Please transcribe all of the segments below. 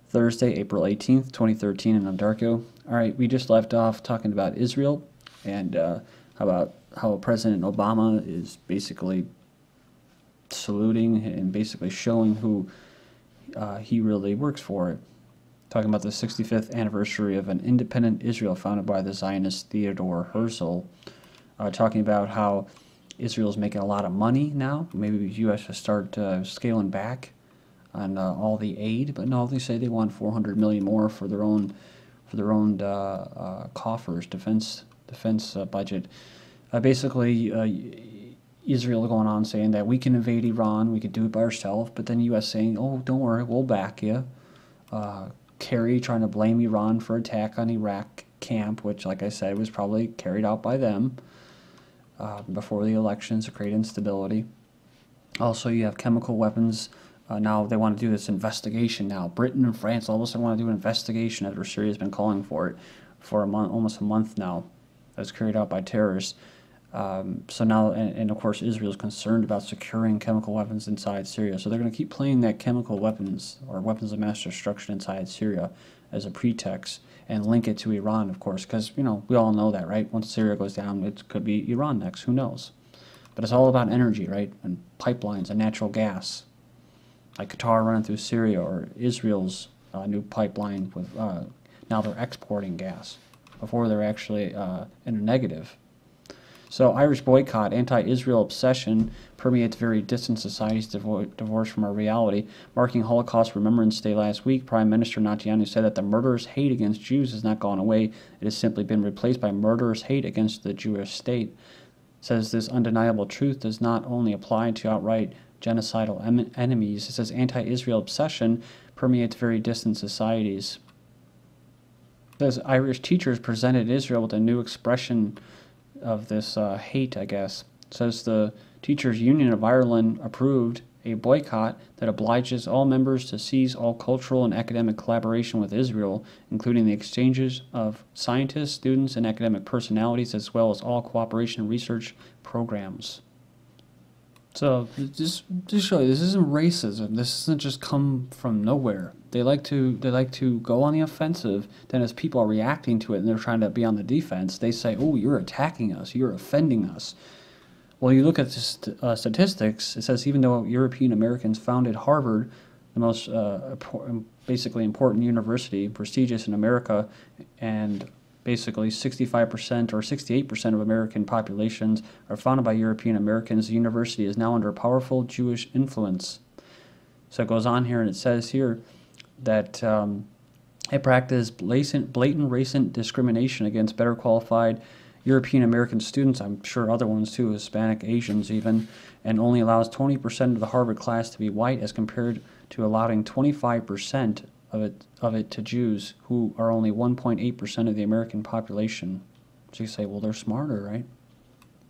Thursday, April 18th, 2013 in Ondarko. Alright, we just left off talking about Israel and how President Obama is basically saluting and basically showing who he really works for. Talking about the 65th anniversary of an independent Israel founded by the Zionist Theodore Herzl. Talking about how Israel's making a lot of money now. Maybe the U.S. should start scaling back on all the aid, but no, they say they want 400 million more for their own coffers, defense budget. Basically, Israel going on saying that we can invade Iran, we could do it by ourselves, but then U.S. saying, oh, don't worry, we'll back you. Kerry trying to blame Iran for attack on Iraq camp, which, like I said, was probably carried out by them before the elections to create instability. Also, you have chemical weapons. Now they want to do this investigation now. Britain and France all of a sudden want to do an investigation after Syria has been calling for it for almost a month now. That's carried out by terrorists. So now, and of course, Israel is concerned about securing chemical weapons inside Syria. So they're going to keep playing that chemical weapons or weapons of mass destruction inside Syria as a pretext and link it to Iran, of course, because, you know, we all know that, right? Once Syria goes down, it could be Iran next. Who knows? But it's all about energy, right? And pipelines and natural gas. Like Qatar running through Syria or Israel's new pipeline with now they're exporting gas. Before they're actually in a negative. So Irish boycott, anti-Israel obsession permeates very distant societies divorced from our reality. Marking Holocaust Remembrance Day last week, Prime Minister Netanyahu said that the murderous hate against Jews has not gone away. It has simply been replaced by murderous hate against the Jewish state. Says this undeniable truth does not only apply to outright genocidal enemies. It says anti-Israel obsession permeates very distant societies. It says Irish teachers presented Israel with a new expression of this hate, I guess. It says the Teachers Union of Ireland approved a boycott that obliges all members to cease all cultural and academic collaboration with Israel, including the exchanges of scientists, students, and academic personalities, as well as all cooperation and research programs. So, just to show you, this isn't racism. This doesn't just come from nowhere. They like to go on the offensive. Then, as people are reacting to it and they're trying to be on the defense, they say, "Oh, you're attacking us. You're offending us." Well, you look at the statistics. It says even though European Americans founded Harvard, the most basically important university, prestigious in America, and basically 65% or 68% of American populations are founded by European Americans. The university is now under powerful Jewish influence. So it goes on here and it says here that it practiced blatant racist discrimination against better qualified European American students, I'm sure other ones too, Hispanic, Asians even, and only allows 20% of the Harvard class to be white as compared to allowing 25% of it to Jews, who are only 1.8% of the American population. So you say, well, they're smarter, right?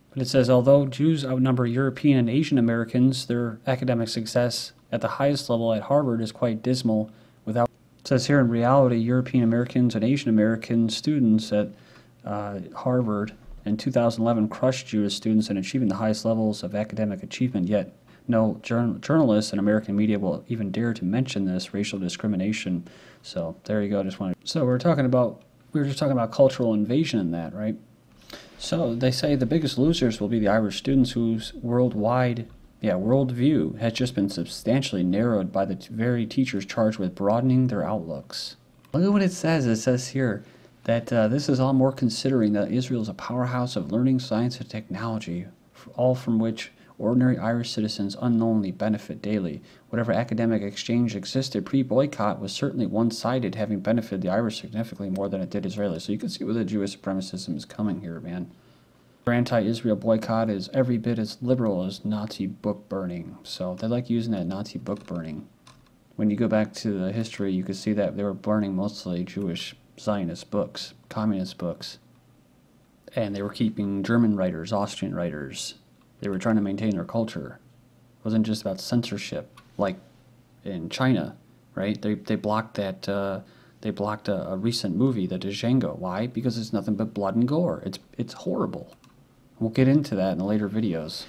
But it says, although Jews outnumber European and Asian Americans, their academic success at the highest level at Harvard is quite dismal. It says here, in reality, European Americans and Asian American students at Harvard in 2011 crushed Jewish students in achieving the highest levels of academic achievement, yet no journalists in American media will even dare to mention this racial discrimination. So there you go. So we were just talking about cultural invasion in that, right? So they say the biggest losers will be the Irish students whose worldview has just been substantially narrowed by the very teachers charged with broadening their outlooks. Look at what it says. It says here that this is all more considering that Israel is a powerhouse of learning, science, and technology, all from which ordinary Irish citizens unknowingly benefit daily. Whatever academic exchange existed pre-boycott was certainly one-sided, having benefited the Irish significantly more than it did Israelis. So you can see where the Jewish supremacism is coming here, man. Their anti-Israel boycott is every bit as liberal as Nazi book burning. So they like using that Nazi book burning. When you go back to the history, you can see that they were burning mostly Jewish Zionist books, communist books. And they were keeping German writers, Austrian writers. They were trying to maintain their culture. It wasn't just about censorship, like in China, right? They blocked that. They blocked a recent movie, the Django. Why? Because it's nothing but blood and gore. It's horrible. We'll get into that in the later videos.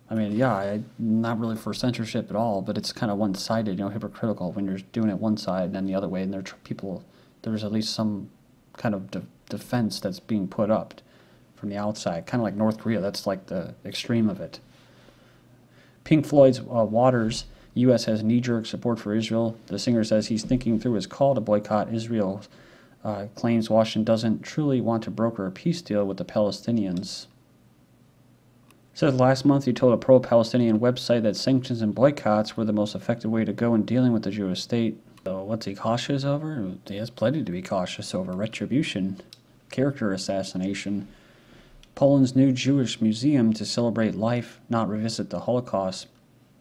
I mean, yeah, not really for censorship at all, but it's kind of one-sided, hypocritical when you're doing it one side and then the other way, and there's at least some kind of defense that's being put up from the outside, kind of like North Korea. That's like the extreme of it. Pink Floyd's Waters, U.S. has knee-jerk support for Israel. The singer says he's thinking through his call to boycott Israel, claims Washington doesn't truly want to broker a peace deal with the Palestinians. Says last month he told a pro-Palestinian website that sanctions and boycotts were the most effective way to go in dealing with the Jewish state. So what's he cautious over? He has plenty to be cautious over. Retribution, character assassination. Poland's new Jewish museum to celebrate life, not revisit the Holocaust.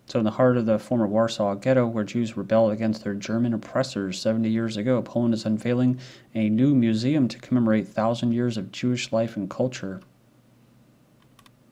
So in the heart of the former Warsaw Ghetto, where Jews rebelled against their German oppressors 70 years ago, Poland is unveiling a new museum to commemorate 1,000 years of Jewish life and culture.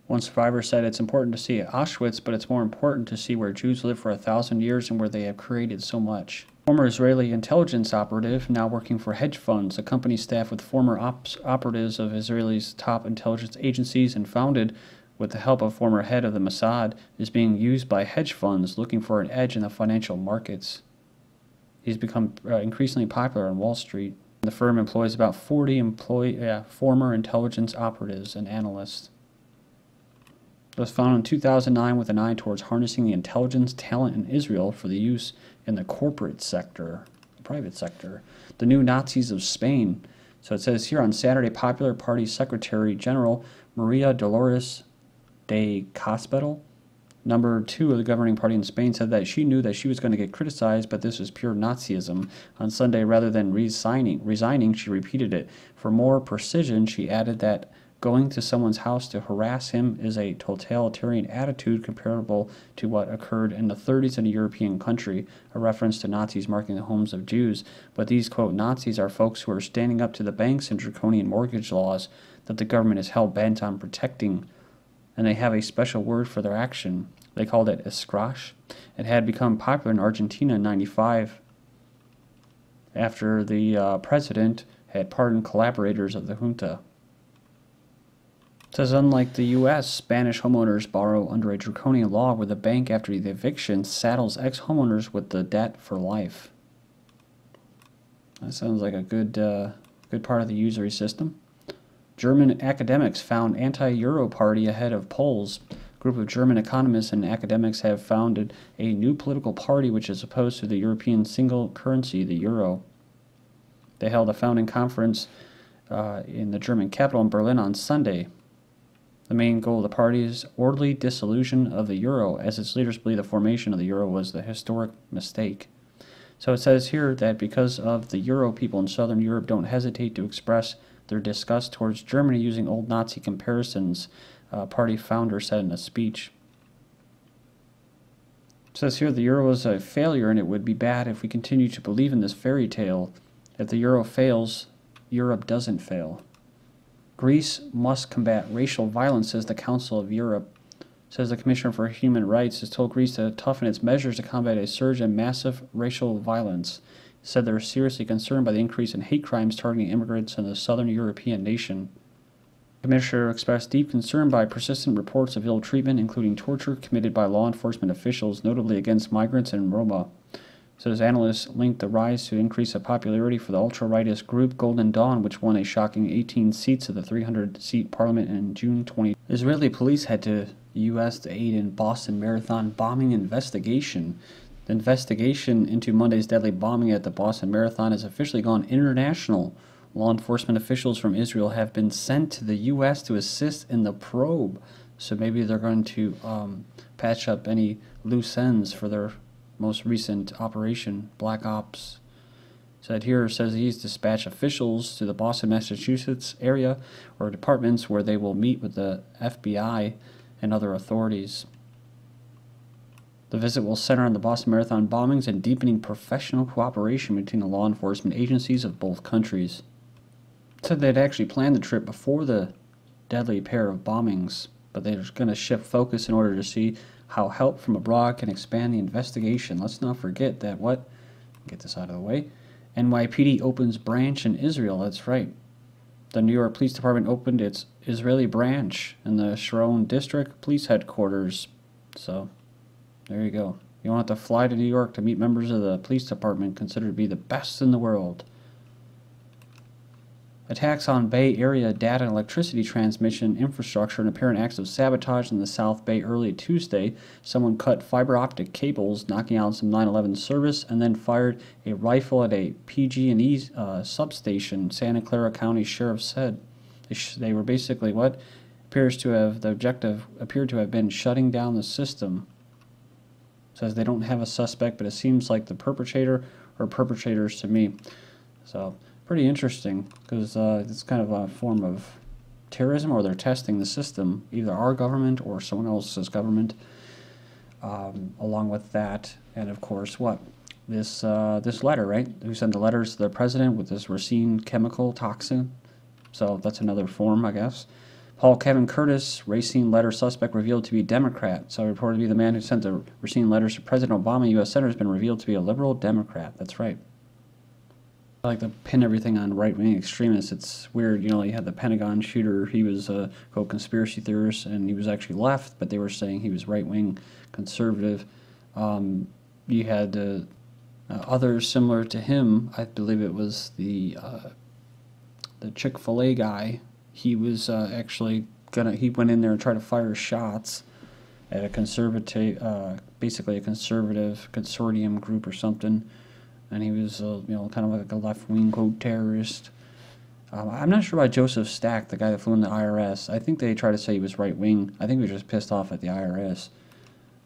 One survivor said, "It's important to see Auschwitz, but it's more important to see where Jews lived for 1,000 years and where they have created so much." Former Israeli intelligence operative, now working for hedge funds, a company staffed with former operatives of Israel's top intelligence agencies and founded with the help of former head of the Mossad, is being used by hedge funds looking for an edge in the financial markets. He's become increasingly popular on Wall Street. The firm employs about 40 former intelligence operatives and analysts. It was founded in 2009 with an eye towards harnessing the intelligence talent in Israel for the use in the corporate sector, the private sector. The new Nazis of Spain. So it says here on Saturday, Popular Party Secretary General Maria Dolores de Cospedal, number 2 of the governing party in Spain, said that she knew that she was going to get criticized, but this was pure Nazism. On Sunday, rather than resigning, she repeated it. For more precision, she added that going to someone's house to harass him is a totalitarian attitude comparable to what occurred in the 30s in a European country, a reference to Nazis marking the homes of Jews. But these, quote, Nazis are folks who are standing up to the banks and draconian mortgage laws that the government is hell-bent on protecting, and they have a special word for their action. They called it escrache. It had become popular in Argentina in '95 after the president had pardoned collaborators of the junta. It says, unlike the U.S., Spanish homeowners borrow under a draconian law where the bank, after the eviction, saddles ex-homeowners with the debt for life. That sounds like a good part of the usury system. German academics found anti-Euro party ahead of polls. A group of German economists and academics have founded a new political party which is opposed to the European single currency, the euro. They held a founding conference in the German capital in Berlin on Sunday. The main goal of the party is orderly dissolution of the euro, as its leaders believe the formation of the euro was the historic mistake. So it says here that because of the euro, people in southern Europe don't hesitate to express their disgust towards Germany using old Nazi comparisons, party founder said in a speech. It says here the euro is a failure and it would be bad if we continue to believe in this fairy tale. If the euro fails, Europe doesn't fail. Greece must combat racial violence, says the Council of Europe. Says the Commissioner for Human Rights has told Greece to toughen its measures to combat a surge in massive racial violence. Said they're seriously concerned by the increase in hate crimes targeting immigrants in the southern European nation. The Commissioner expressed deep concern by persistent reports of ill treatment, including torture committed by law enforcement officials, notably against migrants and Roma. Says analysts linked the rise to increase of popularity for the ultra-rightist group Golden Dawn, which won a shocking 18 seats of the 300-seat parliament in June 20. Israeli police head to the U.S. to aid in Boston Marathon bombing investigation. The investigation into Monday's deadly bombing at the Boston Marathon has officially gone international. Law enforcement officials from Israel have been sent to the U.S. to assist in the probe. So maybe they're going to patch up any loose ends for their most recent operation, Black Ops. Said here, says he's dispatched officials to the Boston, Massachusetts area or departments where they will meet with the FBI and other authorities. The visit will center on the Boston Marathon bombings and deepening professional cooperation between the law enforcement agencies of both countries. It said they'd actually planned the trip before the deadly pair of bombings, but they're going to shift focus in order to see how help from abroad can expand the investigation. Let's not forget that get this out of the way, NYPD opens branch in Israel. That's right. The New York Police Department opened its Israeli branch in the Sharon District Police Headquarters. So, there you go. You won't have to fly to New York to meet members of the police department considered to be the best in the world. Attacks on Bay Area data and electricity transmission infrastructure and apparent acts of sabotage in the South Bay early Tuesday. Someone cut fiber optic cables, knocking out some 9/11 service, and then fired a rifle at a PG&E substation, Santa Clara County Sheriff said. They were basically what? The objective appeared to have been shutting down the system. Says they don't have a suspect, but it seems like the perpetrator or perpetrators to me. So, pretty interesting, because it's kind of a form of terrorism, or they're testing the system, either our government or someone else's government. Along with that, and of course, what? This letter, right? Who sent the letters to the president with this Ricin chemical toxin? So that's another form, I guess. Paul Kevin Curtis, Racine letter suspect revealed to be Democrat. So reported to be the man who sent the Racine letters to President Obama, U.S. Senator, has been revealed to be a liberal Democrat. That's right. I like to pin everything on right-wing extremists. It's weird, you had the Pentagon shooter. He was a quote conspiracy theorist, and he was actually left, but they were saying he was right-wing conservative. You had others similar to him. I believe it was the Chick-fil-A guy. He was actually he went in there and tried to fire shots at a conservative, basically a conservative consortium group or something. And he was, kind of like a left-wing, quote, terrorist. I'm not sure about Joseph Stack, the guy that flew in the IRS. I think they try to say he was right-wing. I think he was just pissed off at the IRS.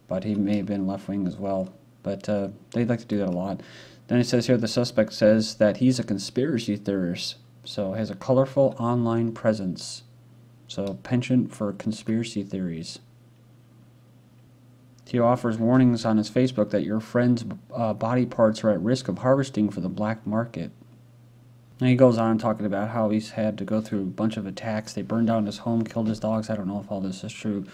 But he may have been left-wing as well. But they like to do that a lot. Then it says here the suspect says that he's a conspiracy theorist. So has a colorful online presence. So penchant for conspiracy theories. He offers warnings on his Facebook that your friend's body parts are at risk of harvesting for the black market. And he goes on talking about how he's had to go through a bunch of attacks. They burned down his home, killed his dogs. I don't know if all this is true.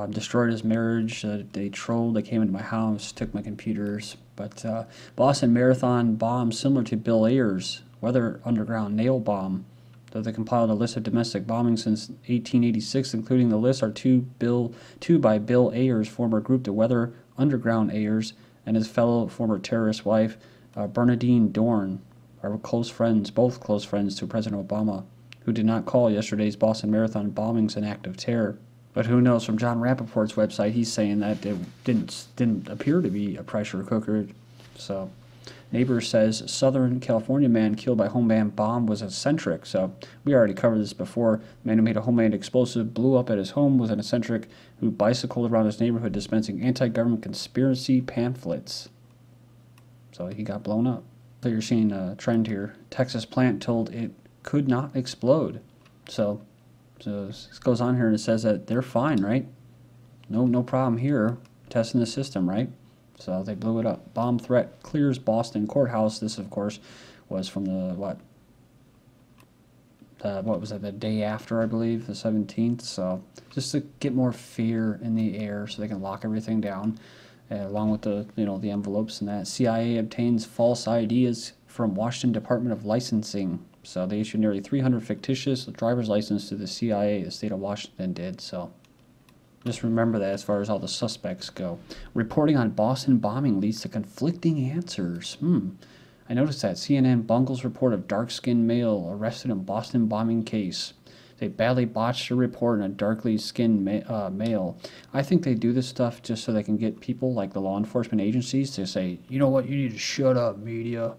Destroyed his marriage. They trolled. They came into my house, took my computers. But Boston Marathon bomb similar to Bill Ayers Weather Underground nail bomb. Though they compiled a list of domestic bombings since 1886, including the list are two by Bill Ayers' former group, the Weather Underground Ayers, and his fellow former terrorist wife, Bernadine Dorn, are both close friends to President Obama, who did not call yesterday's Boston Marathon bombings an act of terror. But who knows? From John Rappaport's website, he's saying that it didn't appear to be a pressure cooker. So. Neighbor says Southern California man killed by homemade bomb was eccentric. So we already covered this before. Man who made a homemade explosive blew up at his home was an eccentric who bicycled around his neighborhood dispensing anti-government conspiracy pamphlets. So he got blown up. So you're seeing a trend here. Texas plant told it could not explode. So this goes on here and it says that they're fine, right? No problem here. Testing the system, right? So they blew it up. Bomb threat clears Boston Courthouse. This, of course, was from the, what was that, the day after, I believe, the 17th. So just to get more fear in the air so they can lock everything down, along with the, the envelopes and that. CIA obtains false ideas from Washington Department of Licensing. So they issued nearly 300 fictitious driver's licenses to the CIA, the state of Washington did, so. Just remember that as far as all the suspects go. Reporting on Boston bombing leads to conflicting answers. I noticed that. CNN bungles report of dark-skinned male arrested in Boston bombing case. They badly botched a report on a darkly skinned male. I think they do this stuff just so they can get people like the law enforcement agencies to say, you know what, you need to shut up, media.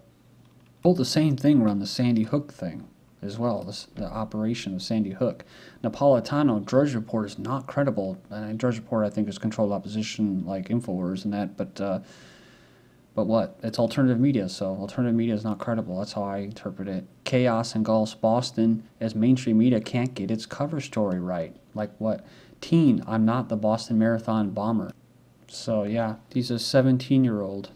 Pulled the same thing around the Sandy Hook thing as well, the operation of Sandy Hook. Napolitano, Drudge Report is not credible. Drudge Report, I think, is controlled opposition like InfoWars and that, but what? It's alternative media, so alternative media is not credible. That's how I interpret it. Chaos engulfs Boston as mainstream media can't get its cover story right. Like what? Teen, I'm not the Boston Marathon bomber. So yeah, he's a 17-year-old.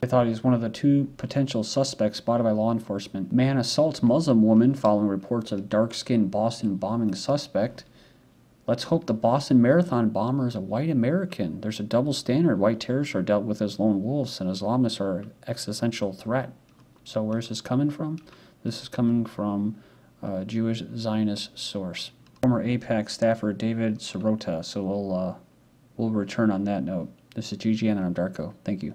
They thought he was one of the two potential suspects spotted by law enforcement. Man assaults Muslim woman following reports of dark-skinned Boston bombing suspect. Let's hope the Boston Marathon bomber is a white American. There's a double standard. White terrorists are dealt with as lone wolves, and Islamists are an existential threat. So where's this coming from? This is coming from a Jewish Zionist source. Former AIPAC staffer David Sirota. So we'll we'll return on that note. This is GGN and I'm Darko. Thank you.